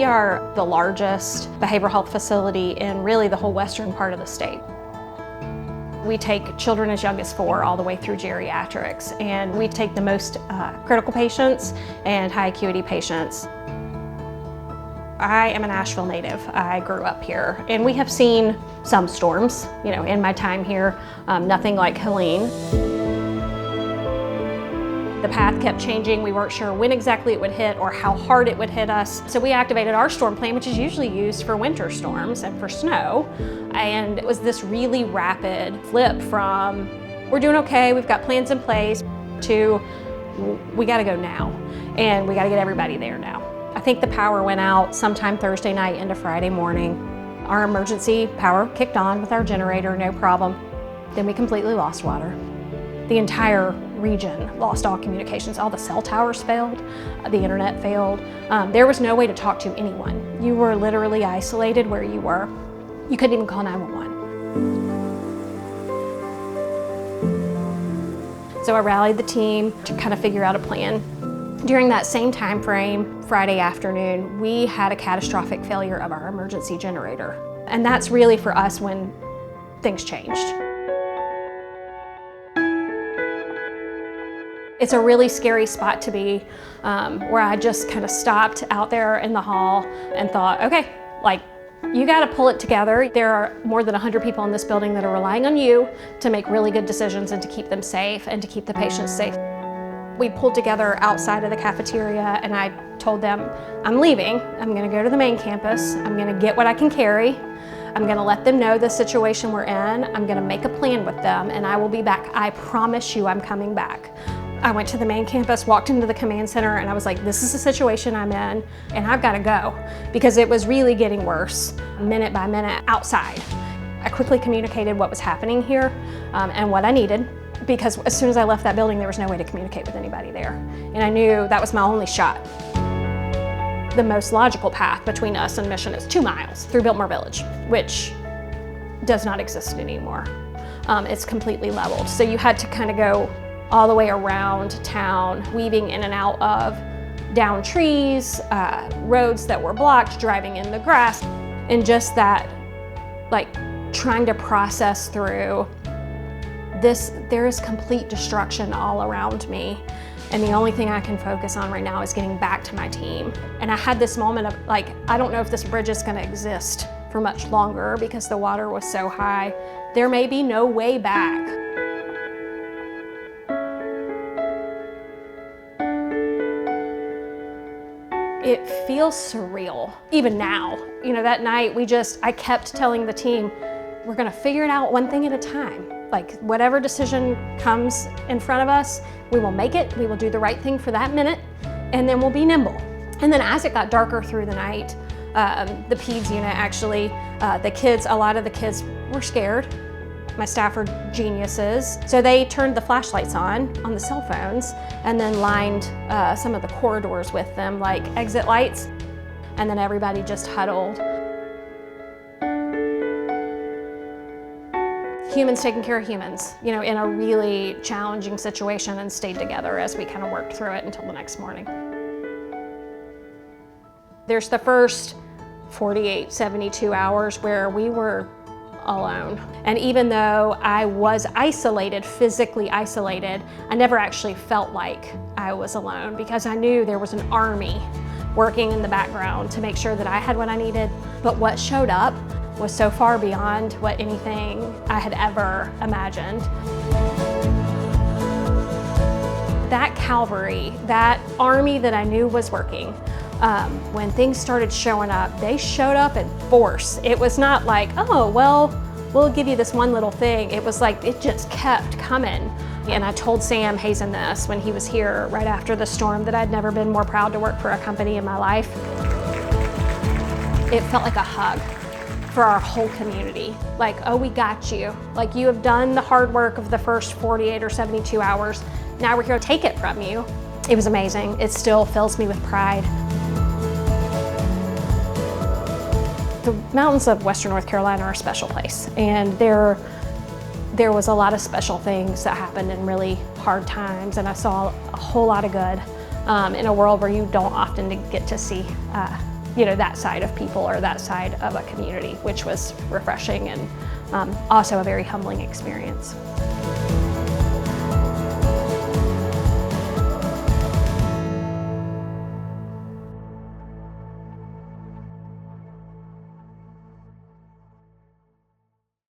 We are the largest behavioral health facility in really the whole western part of the state. We take children as young as 4 all the way through geriatrics, and we take the most critical patients and high acuity patients. I am a Nashville native. I grew up here, and we have seen some storms, in my time here, nothing like Helene. The path kept changing. We weren't sure when exactly it would hit or how hard it would hit us. So we activated our storm plan, which is usually used for winter storms and for snow. And it was this really rapid flip from, we're doing okay, we've got plans in place, to we gotta go now. And we gotta get everybody there now. I think the power went out sometime Thursday night into Friday morning. Our emergency power kicked on with our generator, no problem. Then we completely lost water. The entire region lost all communications. All the cell towers failed, the internet failed. There was no way to talk to anyone. You were literally isolated where you were. You couldn't even call 911. So I rallied the team to kind of figure out a plan. During that same time frame, Friday afternoon, we had a catastrophic failure of our emergency generator. And that's really for us when things changed. It's a really scary spot to be, where I just kind of stopped out there in the hall and thought, okay, you gotta pull it together. There are more than 100 people in this building that are relying on you to make really good decisions and to keep them safe and to keep the patients safe. We pulled together outside of the cafeteria, and I told them, I'm leaving. I'm gonna go to the main campus. I'm gonna get what I can carry. I'm gonna let them know the situation we're in. I'm gonna make a plan with them, and I will be back. I promise you I'm coming back. I went to the main campus, walked into the command center, and I was like, this is the situation I'm in, and I've gotta go, because it was really getting worse, minute by minute, outside. I quickly communicated what was happening here and what I needed, because as soon as I left that building, there was no way to communicate with anybody there. And I knew that was my only shot. The most logical path between us and Mission is 2 miles through Biltmore Village, which does not exist anymore. It's completely leveled. So you had to kind of go all the way around town, weaving in and out of down trees, roads that were blocked, driving in the grass, and just that, trying to process through this. There is complete destruction all around me, and the only thing I can focus on right now is getting back to my team. And I had this moment of I don't know if this bridge is gonna exist for much longer because the water was so high. There may be no way back. It feels surreal, even now. That night I kept telling the team, we're gonna figure it out one thing at a time. Whatever decision comes in front of us, we will make it, we will do the right thing for that minute, and then we'll be nimble. And then as it got darker through the night, the peds unit actually, a lot of the kids were scared. My staff are geniuses. So they turned the flashlights on the cell phones and then lined some of the corridors with them, like exit lights. And then everybody just huddled. Humans taking care of humans, in a really challenging situation, and stayed together as we kind of worked through it until the next morning. There's the first 48, 72 hours where we were alone. And even though I was isolated, physically isolated, I never actually felt like I was alone, because I knew there was an army working in the background to make sure that I had what I needed. But what showed up was so far beyond what anything I had ever imagined. That cavalry, that army that I knew was working, when things started showing up, they showed up in force. It was not like, oh, well, we'll give you this one little thing. It was like, it just kept coming. And I told Sam Hazen this when he was here right after the storm, that I'd never been more proud to work for a company in my life. It felt like a hug for our whole community. Oh, we got you. You have done the hard work of the first 48 or 72 hours. Now we're here to take it from you. It was amazing. It still fills me with pride. The mountains of Western North Carolina are a special place, and there was a lot of special things that happened in really hard times, and I saw a whole lot of good in a world where you don't often get to see that side of people or that side of a community, which was refreshing and also a very humbling experience.